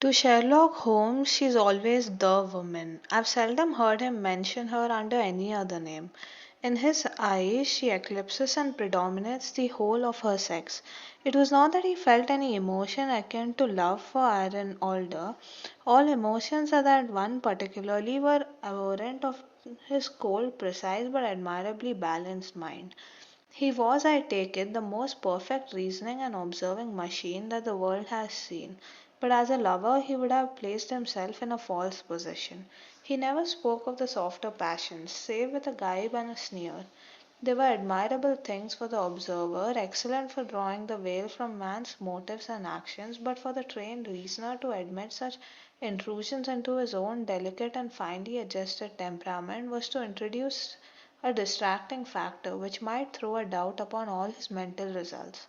To Sherlock Holmes, she's always the woman. I've seldom heard him mention her under any other name. In his eyes, she eclipses and predominates the whole of her sex. It was not that he felt any emotion akin to love for Irene Adler. All emotions at that one particularly were abhorrent of his cold, precise, but admirably balanced mind. He was, I take it, the most perfect reasoning and observing machine that the world has seen. But as a lover, he would have placed himself in a false position. He never spoke of the softer passions, save with a gibe and a sneer. They were admirable things for the observer, excellent for drawing the veil from man's motives and actions, but for the trained reasoner to admit such intrusions into his own delicate and finely adjusted temperament was to introduce a distracting factor which might throw a doubt upon all his mental results.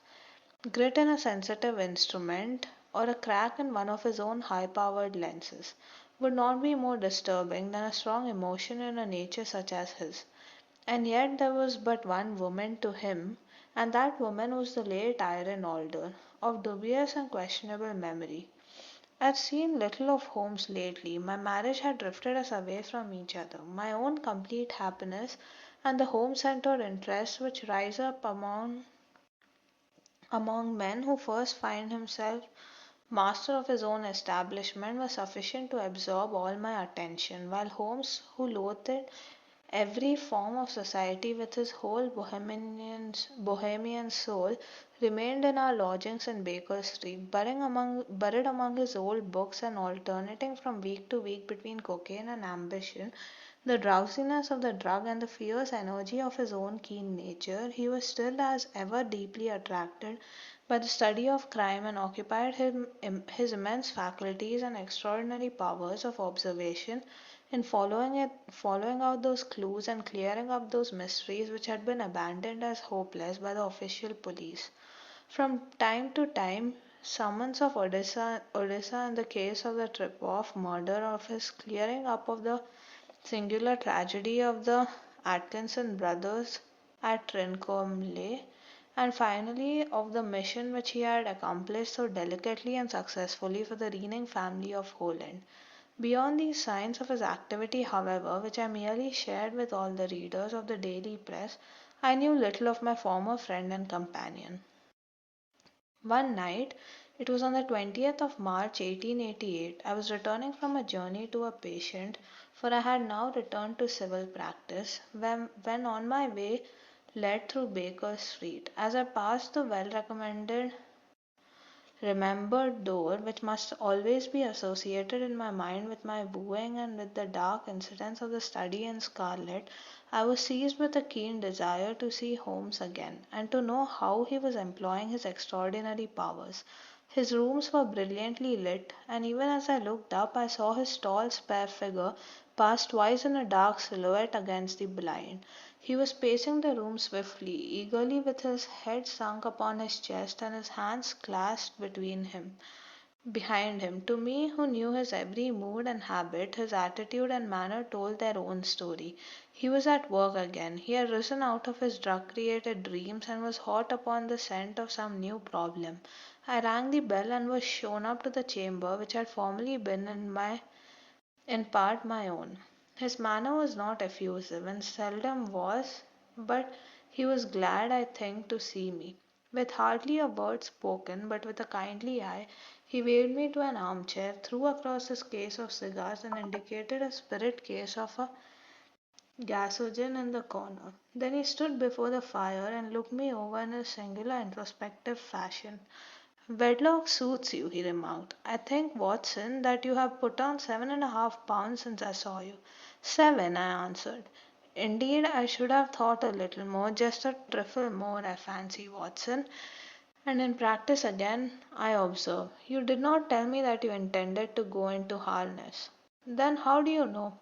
Grit in a sensitive instrument, or a crack in one of his own high powered lenses, would not be more disturbing than a strong emotion in a nature such as his. And yet there was but one woman to him, and that woman was the late Irene Adler, of dubious and questionable memory. I'd seen little of Holmes lately. My marriage had drifted us away from each other. My own complete happiness and the home centered interests which rise up among men who first find himself master of his own establishment were sufficient to absorb all my attention, while Holmes, who loathed every form of society with his whole Bohemian soul, remained in our lodgings in Baker Street, buried among his old books and alternating from week to week between cocaine and ambition, the drowsiness of the drug and the fierce energy of his own keen nature. He was still as ever deeply attracted by the study of crime and occupied his immense faculties and extraordinary powers of observation in following out those clues and clearing up those mysteries which had been abandoned as hopeless by the official police. From time to time, summons of Odessa in the case of the Trip-off murder, of his clearing up of the singular tragedy of the Atkinson brothers at Trincomalee, and finally of the mission which he had accomplished so delicately and successfully for the reigning family of Holland. Beyond these signs of his activity, however, which I merely shared with all the readers of the daily press, I knew little of my former friend and companion. One night, it was on the 20th of March 1888, I was returning from a journey to a patient, for I had now returned to civil practice, when on my way led through Baker Street. As I passed the well recommended remembered door which must always be associated in my mind with my wooing and with the dark incidents of the study in scarlet, I was seized with a keen desire to see Holmes again, and to know how he was employing his extraordinary powers. His rooms were brilliantly lit, and even as I looked up, I saw his tall, spare figure pass twice in a dark silhouette against the blind. He was pacing the room swiftly, eagerly, with his head sunk upon his chest and his hands clasped behind him. To me, who knew his every mood and habit, his attitude and manner told their own story. He was at work again. He had risen out of his drug created dreams and was hot upon the scent of some new problem. I rang the bell and was shown up to the chamber which had formerly been in part my own. His manner was not effusive, and seldom was, but he was glad, I think, to see me. With hardly a word spoken, but with a kindly eye, he waved me to an armchair, threw across his case of cigars, and indicated a spirit case of a gasogen in the corner. Then he stood before the fire and looked me over in a singular introspective fashion. "Wedlock suits you," he remarked. "I think, Watson, that you have put on 7.5 pounds since I saw you." "7," I answered. "Indeed, I should have thought a little more, just a trifle more, I fancy, Watson." And in practice again, I observe. "You did not tell me that you intended to go into harness." "Then how do you know?"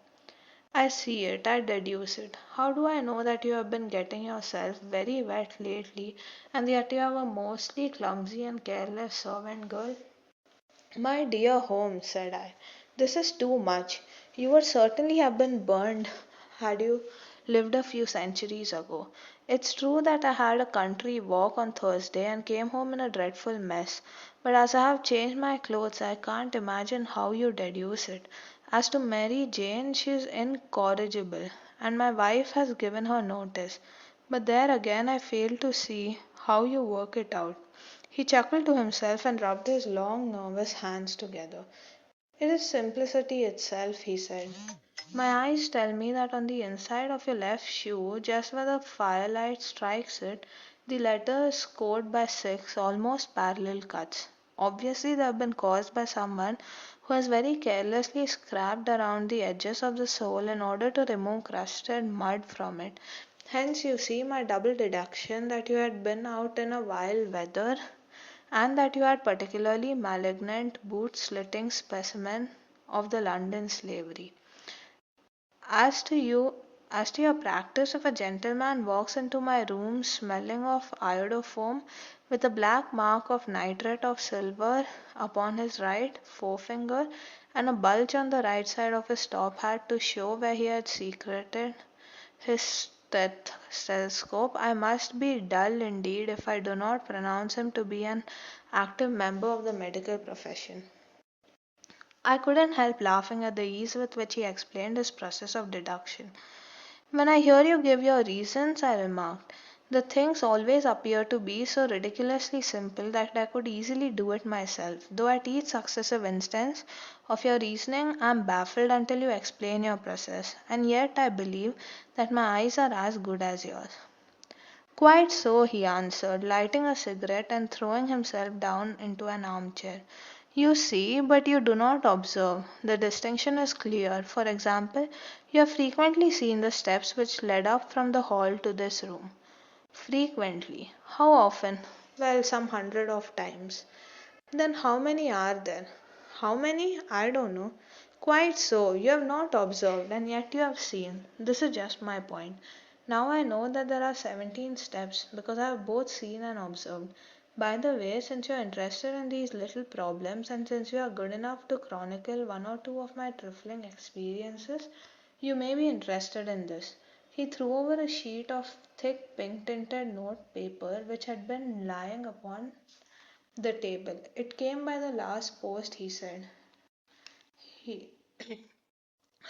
"I see it, I deduce it. How do I know that you have been getting yourself very wet lately, and that you have a mostly clumsy and careless servant girl?" "My dear Holmes," said I, "this is too much. You would certainly have been burned had you lived a few centuries ago. It's true that I had a country walk on Thursday and came home in a dreadful mess, but as I have changed my clothes, I can't imagine how you deduce it. As to Mary Jane, she is incorrigible, and my wife has given her notice. But there again I fail to see how you work it out. He chuckled to himself and rubbed his long, nervous hands together. It is simplicity itself, he said. My eyes tell me that on the inside of your left shoe, just where the firelight strikes it, the letter is scored by six almost parallel cuts. Obviously, they have been caused by someone who has very carelessly scraped around the edges of the sole in order to remove crusted mud from it. Hence, you see my double deduction that you had been out in a wild weather and that you had particularly malignant boot slitting specimen of the London slavery. As to you, as to your practice, if a gentleman walks into my room smelling of iodoform, with a black mark of nitrate of silver upon his right forefinger, and a bulge on the right side of his top hat to show where he had secreted his stethoscope, I must be dull indeed if I do not pronounce him to be an active member of the medical profession. I couldn't help laughing at the ease with which he explained his process of deduction. When I hear you give your reasons, I remarked, the things always appear to be so ridiculously simple that I could easily do it myself, though at each successive instance of your reasoning I am baffled until you explain your process, and yet I believe that my eyes are as good as yours. Quite so, he answered, lighting a cigarette and throwing himself down into an armchair. You see, but you do not observe. The distinction is clear. For example, you have frequently seen the steps which led up from the hall to this room. Frequently. How often? Well, some hundred of times. Then how many are there? How many? I don't know. Quite so. You have not observed, and yet you have seen. This is just my point. Now I know that there are 17 steps because I have both seen and observed. By the way, since you are interested in these little problems and since you are good enough to chronicle one or two of my trifling experiences, you may be interested in this. He threw over a sheet of thick pink tinted note paper which had been lying upon the table. It came by the last post, he said. He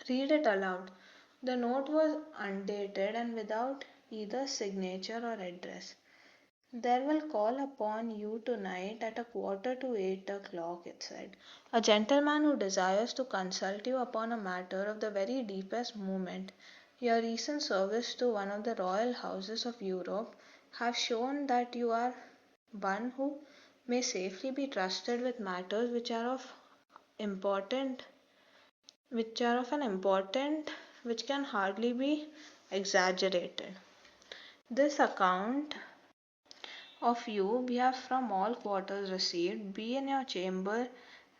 read it aloud. The note was undated and without either signature or address. There will call upon you tonight at 7:45, it said. A gentleman who desires to consult you upon a matter of the very deepest moment. Your recent service to one of the royal houses of Europe have shown that you are one who may safely be trusted with matters important which are of an important which can hardly be exaggerated. This account of you we have from all quarters received. Be in your chamber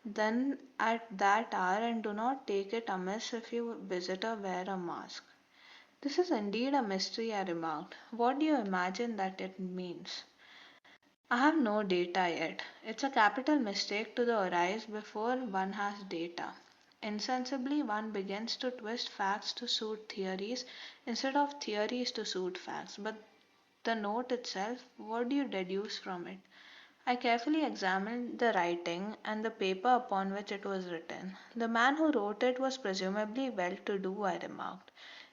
then at that hour, and do not take it amiss if your visitor wear a mask. This is indeed a mystery, I remarked. What do you imagine that it means? I have no data yet. It's a capital mistake to the arise before one has data. Insensibly, one begins to twist facts to suit theories instead of theories to suit facts. But the note itself, what do you deduce from it? I carefully examined the writing and the paper upon which it was written. The man who wrote it was presumably well to do, I remarked,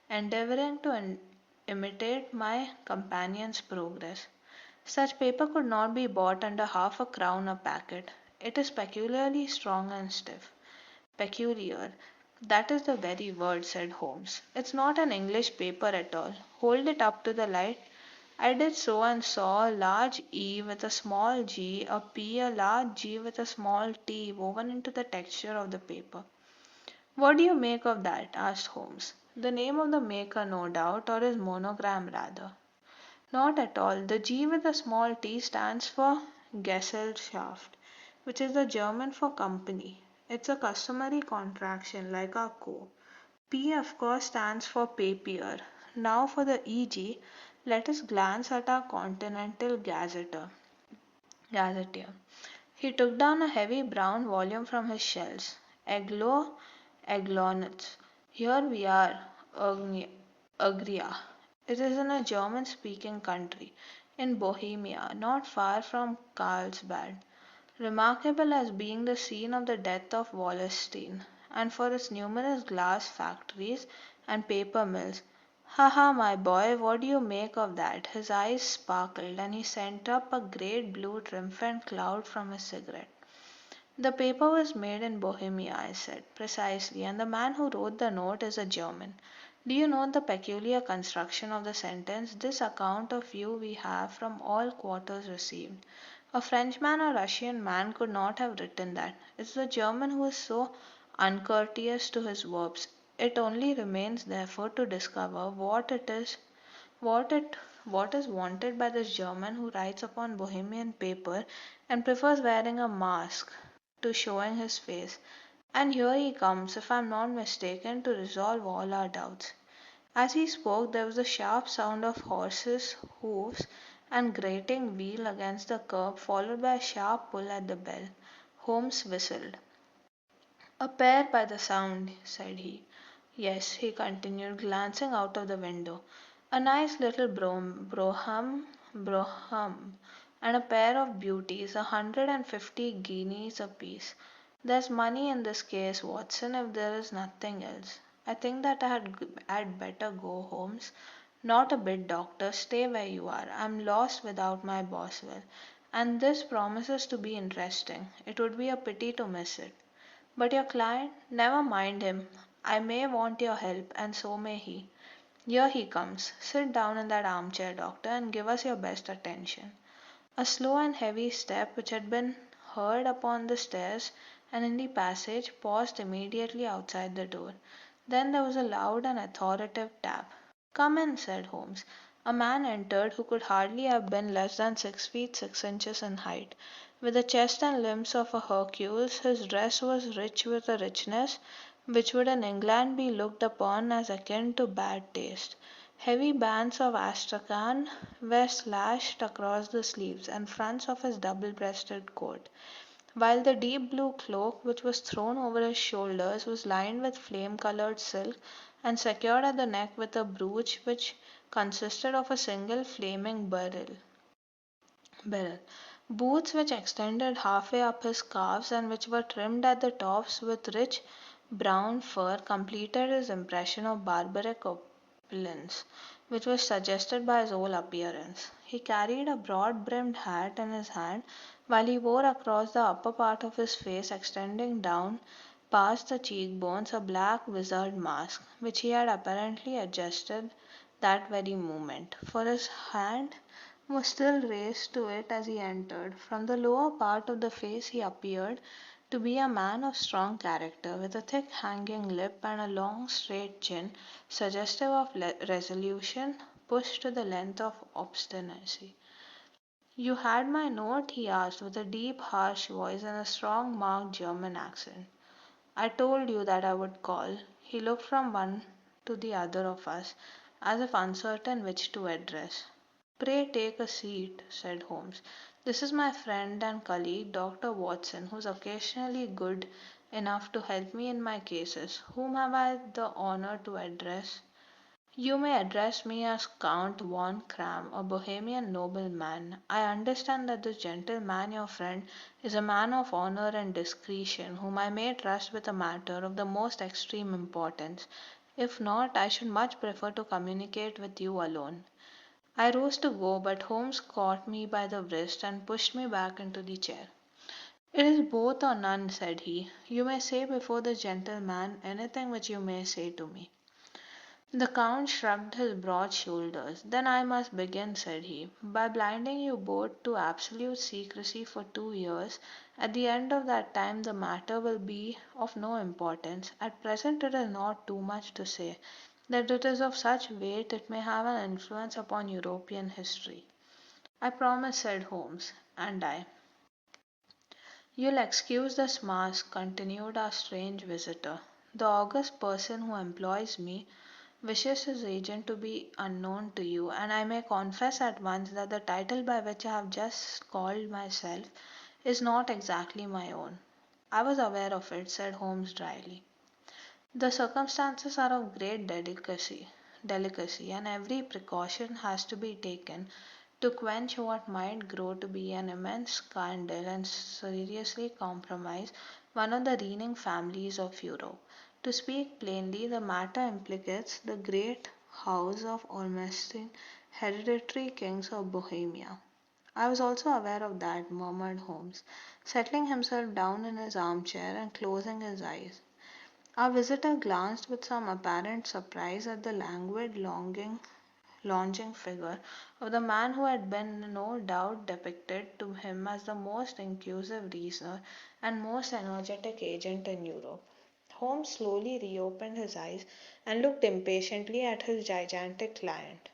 endeavoring to imitate my companion's progress. Such paper could not be bought under half a crown a packet. It is peculiarly strong and stiff. Peculiar. That is the very word, said Holmes. It's not an English paper at all. Hold it up to the light. I did so and saw a large E with a small g, a P, a large G with a small t woven into the texture of the paper. What do you make of that? Asked Holmes. The name of the maker, no doubt, or his monogram rather. Not at all. The G with a small t stands for Gesellschaft, which is the German for company. It's a customary contraction like our co. P of course stands for papier. Now for the EG, let us glance at our Continental Gazetteer. He took down a heavy brown volume from his shelves. Aglonets. Here we are. Ugria. It is in a German speaking country, in Bohemia, not far from Carlsbad, remarkable as being the scene of the death of Wallenstein, and for its numerous glass factories and paper mills. Ha ha, my boy, what do you make of that? His eyes sparkled, and he sent up a great blue triumphant cloud from his cigarette. The paper was made in Bohemia, I said. Precisely, and the man who wrote the note is a German. Do you note the peculiar construction of the sentence? This account of you we have from all quarters received. A Frenchman or Russian man could not have written that. It's the German who is so uncourteous to his verbs. It only remains, therefore, to discover what it what is wanted by this German who writes upon Bohemian paper and prefers wearing a mask to showing his face. And here he comes, if I am not mistaken, to resolve all our doubts. As he spoke, there was a sharp sound of horses' hoofs and grating wheel against the curb, followed by a sharp pull at the bell. Holmes whistled. "A pair by the sound," said he. "Yes," he continued, glancing out of the window. "A nice little brougham, and a pair of beauties, 150 guineas apiece. There's money in this case, Watson, if there is nothing else. I think that I'd better go, Holmes." "Not a bit, doctor. Stay where you are. I'm lost without my Boswell, and this promises to be interesting. It would be a pity to miss it." "But your client?" "Never mind him. I may want your help, and so may he. Here he comes. Sit down in that armchair, doctor, and give us your best attention." A slow and heavy step, which had been heard upon the stairs and in the passage, paused immediately outside the door. Then there was a loud and authoritative tap. "Come in," said Holmes. A man entered who could hardly have been less than 6 feet 6 inches in height. With the chest and limbs of a Hercules, his dress was rich with a richness which would in England be looked upon as akin to bad taste. Heavy bands of astrakhan were slashed across the sleeves and fronts of his double-breasted coat, while the deep blue cloak which was thrown over his shoulders was lined with flame-colored silk and secured at the neck with a brooch which consisted of a single flaming beryl. Boots which extended halfway up his calves and which were trimmed at the tops with rich brown fur completed his impression of barbaric opulence, which was suggested by his whole appearance. He carried a broad brimmed hat in his hand, while he wore across the upper part of his face, extending down past the cheekbones, a black wizard mask, which he had apparently adjusted that very moment, for his hand was still raised to it as he entered. From the lower part of the face he appeared to be a man of strong character, with a thick hanging lip and a long straight chin, suggestive of resolution pushed to the length of obstinacy. "You had my note?" he asked, with a deep, harsh voice and a strong marked German accent. "I told you that I would call." He looked from one to the other of us, as if uncertain which to address. "Pray take a seat," said Holmes. "This is my friend and colleague, Dr. Watson, who is occasionally good enough to help me in my cases. Whom have I the honor to address?" "You may address me as Count von Kram, a Bohemian nobleman. I understand that this gentleman, your friend, is a man of honor and discretion, whom I may trust with a matter of the most extreme importance. If not, I should much prefer to communicate with you alone." I rose to go, but Holmes caught me by the wrist and pushed me back into the chair. "It is both or none," said he. "You may say before this gentleman anything which you may say to me." The Count shrugged his broad shoulders. "Then I must begin," said he, "by blinding you both to absolute secrecy for 2 years. At the end of that time the matter will be of no importance. At present it is not too much to say that it is of such weight it may have an influence upon European history." "I promise," said Holmes. "And I." "You'll excuse this mask," continued our strange visitor. "The august person who employs me wishes his agent to be unknown to you, and I may confess at once that the title by which I have just called myself is not exactly my own." "I was aware of it," said Holmes dryly. "The circumstances are of great delicacy. delicacy, and every precaution has to be taken to quench what might grow to be an immense scandal and seriously compromise one of the reigning families of Europe. To speak plainly, the matter implicates the great house of Ormstein, hereditary kings of Bohemia. I was also aware of that, murmured Holmes, settling himself down in his armchair and closing his eyes. Our visitor glanced with some apparent surprise at the languid, lounging figure of the man who had been no doubt depicted to him as the most inclusive reasoner and most energetic agent in Europe. Holmes slowly reopened his eyes and looked impatiently at his gigantic client.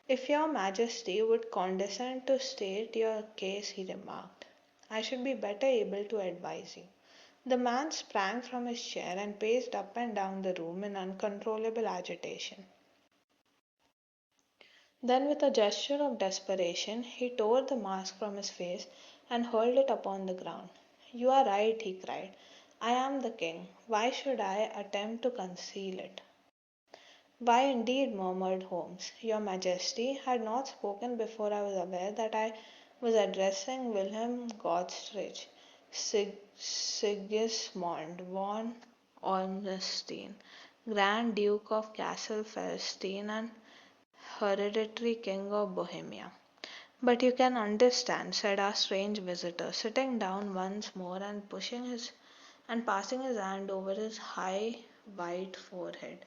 If your Majesty would condescend to state your case, he remarked, I should be better able to advise you. The man sprang from his chair and paced up and down the room in uncontrollable agitation. Then, with a gesture of desperation, he tore the mask from his face and hurled it upon the ground. You are right, he cried. I am the king. Why should I attempt to conceal it? Why, indeed, murmured Holmes. Your Majesty had not spoken before I was aware that I was addressing Wilhelm Gottsrich, Sigismund von Ornstein, Grand Duke of Cassel-Felstein and hereditary King of Bohemia. But you can understand, said our strange visitor, sitting down once more and pushing his and passing his hand over his high white forehead.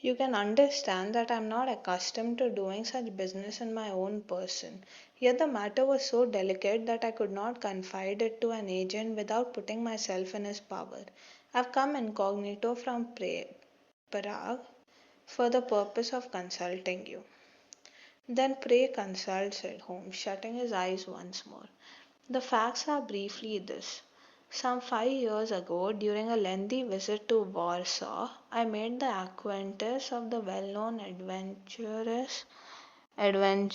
You can understand that I am not accustomed to doing such business in my own person. Yet the matter was so delicate that I could not confide it to an agent without putting myself in his power. I have come incognito from Prague for the purpose of consulting you. Then pray consult, said Holmes, shutting his eyes once more. The facts are briefly this. Some 5 years ago, during a lengthy visit to Warsaw, I made the acquaintance of the well-known adventuress Irene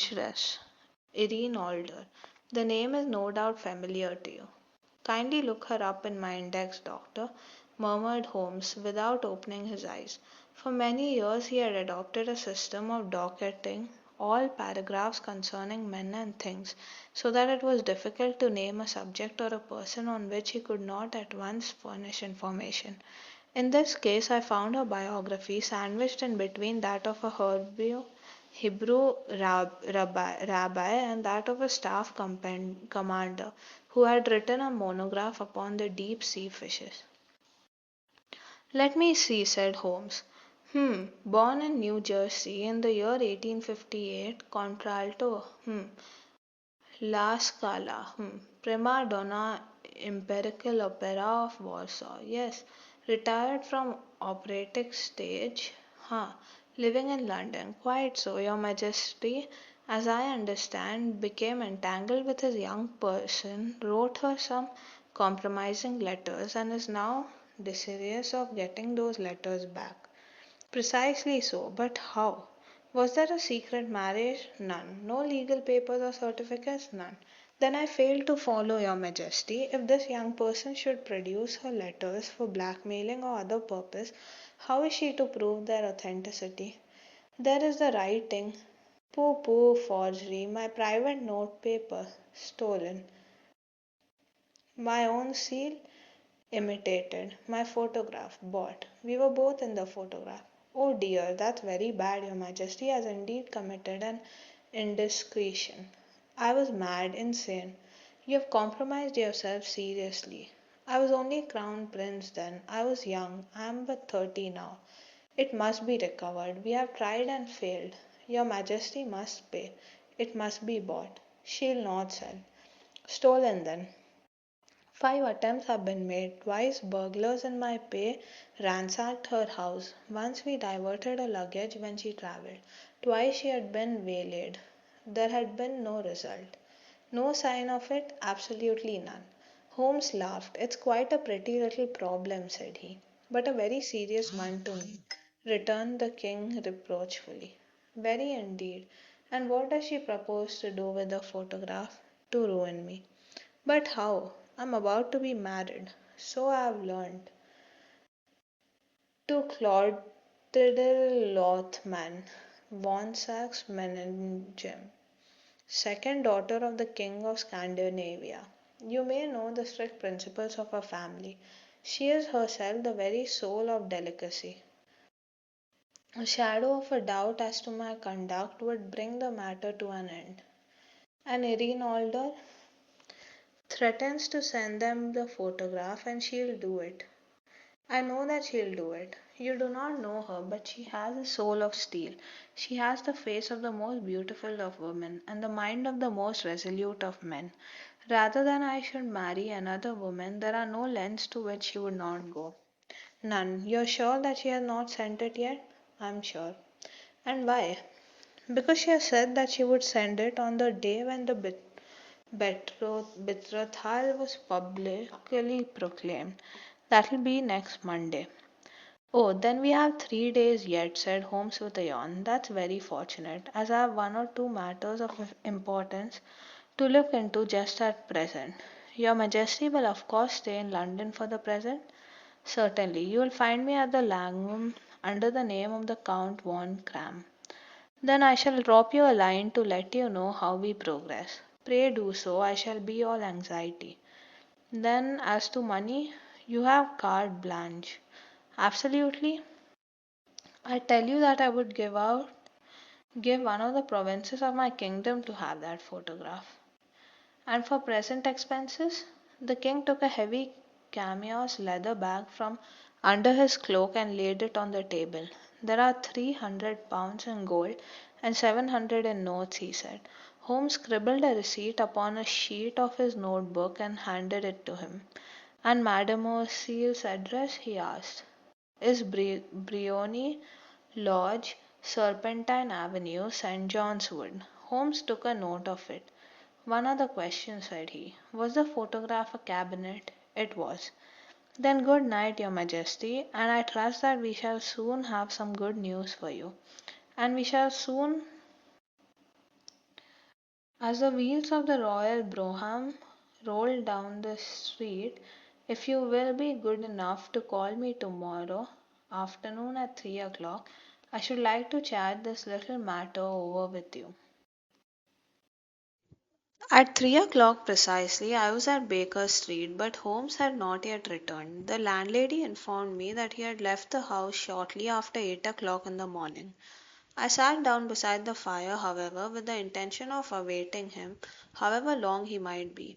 Adler. The name is no doubt familiar to you. Kindly look her up in my index, doctor, murmured Holmes without opening his eyes. For many years he had adopted a system of docketing all paragraphs concerning men and things, so that it was difficult to name a subject or a person on which he could not at once furnish information. In this case I found her biography sandwiched in between that of a Hebrew rabbi and that of a staff commander who had written a monograph upon the deep sea fishes. Let me see, said Holmes. Born in New Jersey in the year 1858, contralto, La Scala, prima donna empirical opera of Warsaw. Yes, retired from operatic stage. Living in London. Quite so, Your Majesty, as I understand, became entangled with his young person, wrote her some compromising letters, and is now desirous of getting those letters back. Precisely so, but how? Was there a secret marriage? None. No legal papers or certificates? None. Then I fail to follow, Your Majesty. If this young person should produce her letters for blackmailing or other purpose, how is she to prove their authenticity? There is the writing. Pooh pooh, forgery. My private note paper. Stolen. My own seal. Imitated. My photograph. Bought. We were both in the photograph. Oh dear, that's very bad. Your Majesty has indeed committed an indiscretion. I was mad, insane. You have compromised yourself seriously. I was only crown prince then. I was young. I am but 30 now. It must be recovered. We have tried and failed. Your Majesty must pay. It must be bought. She'll not sell. Stolen then. 5 attempts have been made. Twice burglars in my pay ransacked her house. Once we diverted her luggage when she travelled. Twice she had been waylaid. There had been no result. No sign of it? Absolutely none. Holmes laughed. It's quite a pretty little problem, said he. But a very serious one to me, returned the king reproachfully. Very indeed. And what does she propose to do with the photograph? To ruin me. But how? I'm about to be married. So I have learned. To Claude Tidal von Saxe Menahem, second daughter of the King of Scandinavia. You may know the strict principles of her family. She is herself the very soul of delicacy. A shadow of a doubt as to my conduct would bring the matter to an end. And Irene Adler threatens to send them the photograph, and she'll do it. I know that she'll do it. You do not know her, but she has a soul of steel. She has the face of the most beautiful of women, and the mind of the most resolute of men. Rather than I should marry another woman, there are no lengths to which she would not go. None. You're sure that she has not sent it yet? I'm sure. And why? Because she has said that she would send it on the day when the betrothal was publicly proclaimed. That'll be next Monday. Oh, then we have 3 days yet, said Holmes with a yawn. That's very fortunate, as I have one or two matters of importance to look into just at present. Your Majesty will of course stay in London for the present? Certainly. You will find me at the Langham under the name of the Count von Cram. Then I shall drop you a line to let you know how we progress. Pray do so, I shall be all anxiety. Then, as to money, you have carte blanche. Absolutely. I tell you that I would give one of the provinces of my kingdom to have that photograph. And for present expenses, the king took a heavy cameos leather bag from under his cloak and laid it on the table. There are £300 in gold and 700 in notes, he said. Holmes scribbled a receipt upon a sheet of his notebook and handed it to him. And Mademoiselle's address, he asked. Is Briony Lodge, Serpentine Avenue, St. John's Wood. Holmes took a note of it. One other question, said he. Was the photograph a cabinet? It was. Then good night, Your Majesty, and I trust that we shall soon have some good news for you. And we shall soon, as the wheels of the royal brougham roll down the street, if you will be good enough to call me tomorrow afternoon at 3 o'clock, I should like to chat this little matter over with you. At 3 o'clock precisely, I was at Baker Street, but Holmes had not yet returned. The landlady informed me that he had left the house shortly after 8 o'clock in the morning. I sat down beside the fire, however, with the intention of awaiting him, however long he might be.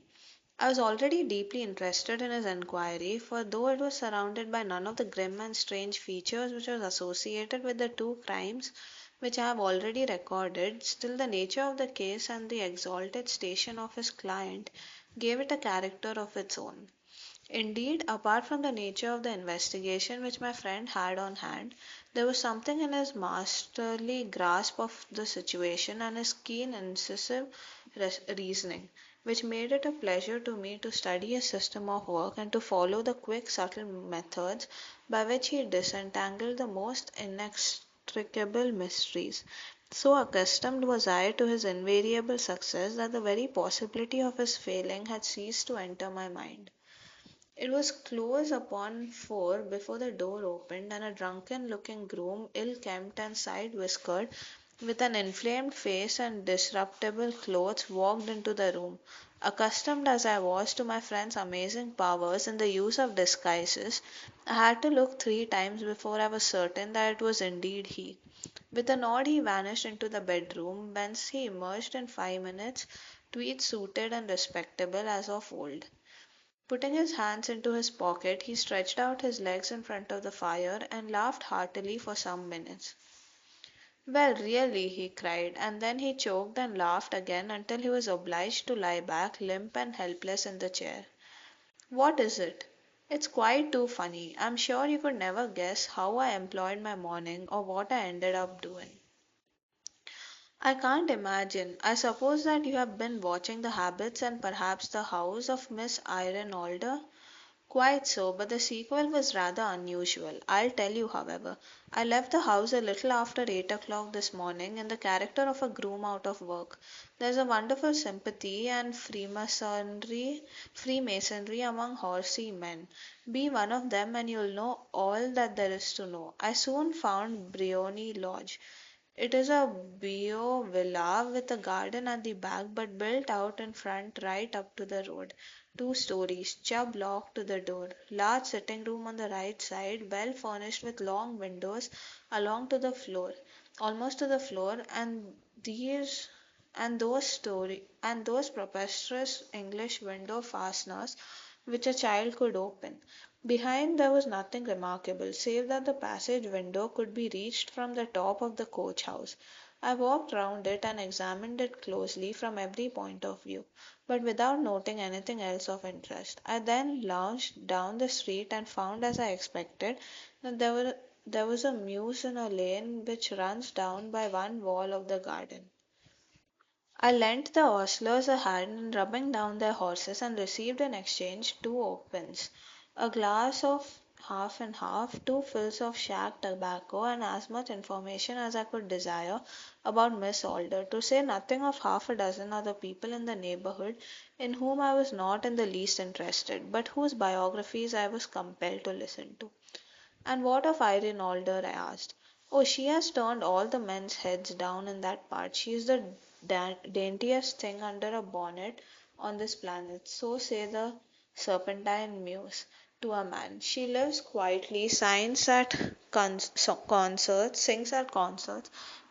I was already deeply interested in his enquiry, for though it was surrounded by none of the grim and strange features which was associated with the two crimes which I have already recorded, still the nature of the case and the exalted station of his client gave it a character of its own. Indeed, apart from the nature of the investigation which my friend had on hand, there was something in his masterly grasp of the situation and his keen, incisive reasoning which made it a pleasure to me to study his system of work and to follow the quick, subtle methods by which he disentangled the most inextricable mysteries. So accustomed was I to his invariable success that the very possibility of his failing had ceased to enter my mind. It was close upon 4 before the door opened, and a drunken looking groom, ill kempt and side whiskered, with an inflamed face and disreputable clothes, walked into the room. Accustomed as I was to my friend's amazing powers in the use of disguises, I had to look 3 times before I was certain that it was indeed he. With a nod he vanished into the bedroom, whence he emerged in 5 minutes, tweed suited and respectable as of old. Putting his hands into his pocket, he stretched out his legs in front of the fire and laughed heartily for some minutes. Well, really, he cried, and then he choked and laughed again until he was obliged to lie back, limp and helpless in the chair. What is it? It's quite too funny. I'm sure you could never guess how I employed my morning or what I ended up doing. I can't imagine. I suppose that you have been watching the habits and perhaps the house of Miss Irene Adler. Quite so, but the sequel was rather unusual. I'll tell you, however. I left the house a little after 8 o'clock this morning in the character of a groom out of work. There's a wonderful sympathy and Freemasonry among horsey men. Be one of them and you'll know all that there is to know. I soon found Briony Lodge. It is a bio villa with a garden at the back, but built out in front right up to the road. 2 stories, Chubb lock to the door, large sitting room on the right side, well furnished with long windows along to the floor, almost to the floor, these and those preposterous English window fasteners which a child could open. Behind there was nothing remarkable, save that the passage window could be reached from the top of the coach house. I walked round it and examined it closely from every point of view, but without noting anything else of interest. I then lounged down the street and found, as I expected, that there was a mews in a lane which runs down by one wall of the garden. I lent the ostlers a hand in rubbing down their horses and received in exchange 2 opens, a glass of half and half, 2 fills of shag tobacco, and as much information as I could desire about Miss Alder, to say nothing of half a dozen other people in the neighbourhood in whom I was not in the least interested, but whose biographies I was compelled to listen to. "And what of Irene Adler?" I asked. "Oh, she has turned all the men's heads down in that part. She is the daintiest thing under a bonnet on this planet, so say the Serpentine Muse to a man. She lives quietly, sings at concerts,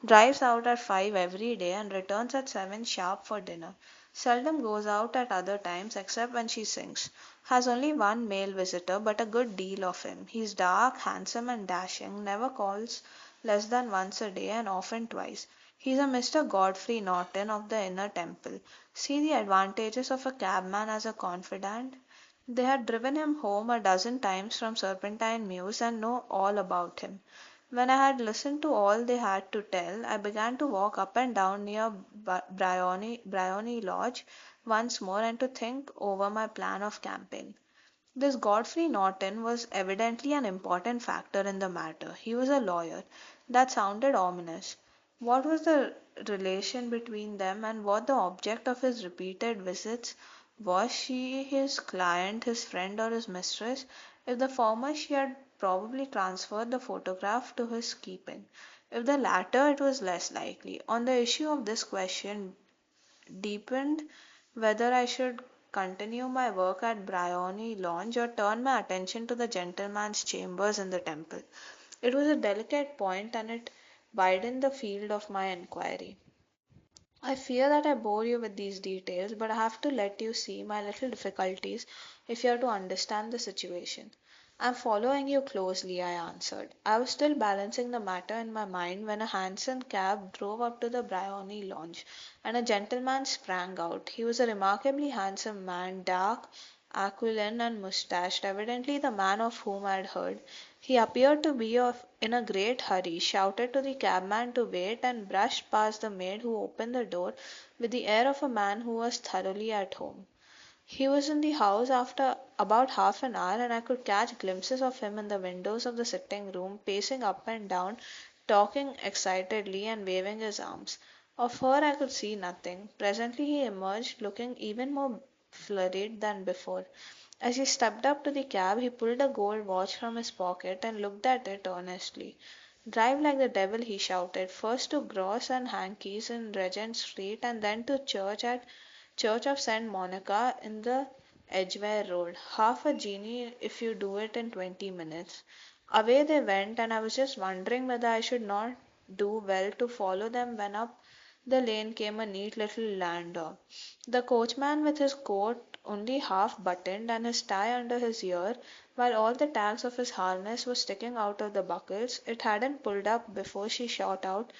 drives out at 5 every day, and returns at 7 sharp for dinner. Seldom goes out at other times except when she sings. Has only one male visitor, but a good deal of him. He's dark, handsome, and dashing, never calls less than once a day, and often twice. He's a Mr. Godfrey Norton of the Inner Temple. See the advantages of a cabman as a confidant. They had driven him home a dozen times from Serpentine Mews and know all about him. When I had listened to all they had to tell, I began to walk up and down near Bryony Lodge once more and to think over my plan of campaign. This Godfrey Norton was evidently an important factor in the matter. He was a lawyer. That sounded ominous. What was the relation between them, and what the object of his repeated visits? Was she his client, his friend, or his mistress? If the former, she had probably transferred the photograph to his keeping. If the latter, it was less likely. On the issue of this question deepened whether I should continue my work at Bryony Lodge or turn my attention to the gentleman's chambers in the temple. It was a delicate point, and it widened the field of my enquiry. I fear that I bore you with these details, but I have to let you see my little difficulties if you are to understand the situation. "I'm following you closely," I answered. I was still balancing the matter in my mind when a hansom cab drove up to the Bryony Lounge, and a gentleman sprang out. He was a remarkably handsome man, dark, aquiline, and moustached, evidently the man of whom I had heard. He appeared to be in a great hurry, shouted to the cabman to wait, and brushed past the maid who opened the door with the air of a man who was thoroughly at home. He was in the house after about half an hour, and I could catch glimpses of him in the windows of the sitting room, pacing up and down, talking excitedly, and waving his arms. Of her I could see nothing. Presently he emerged, looking even more flurried than before. As he stepped up to the cab, he pulled a gold watch from his pocket and looked at it earnestly. "Drive like the devil," he shouted, "first to Gross and Hankey's in Regent Street, and then to Church of St. Monica in the Edgware Road. Half a guinea if you do it in 20 minutes." Away they went, and I was just wondering whether I should not do well to follow them when up the lane came a neat little landau. The coachman with his coat only half buttoned and his tie under his ear, while all the tags of his harness were sticking out of the buckles. It hadn't pulled up before she shot out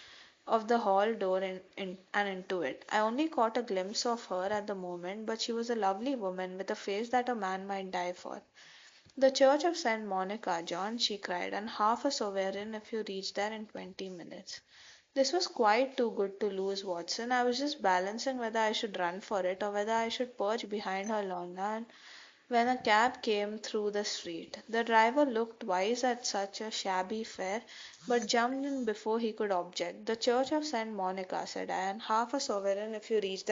of the hall door and into it. I only caught a glimpse of her at the moment, but she was a lovely woman with a face that a man might die for. "The Church of St. Monica, John," she cried, "and half a sovereign if you reach there in 20 minutes." This was quite too good to lose, Watson. I was just balancing whether I should run for it or whether I should perch behind her lorgnon when a cab came through the street. The driver looked twice at such a shabby fare, but jumped in before he could object. "The Church of St. Monica," said Anne. "Half a sovereign if you reach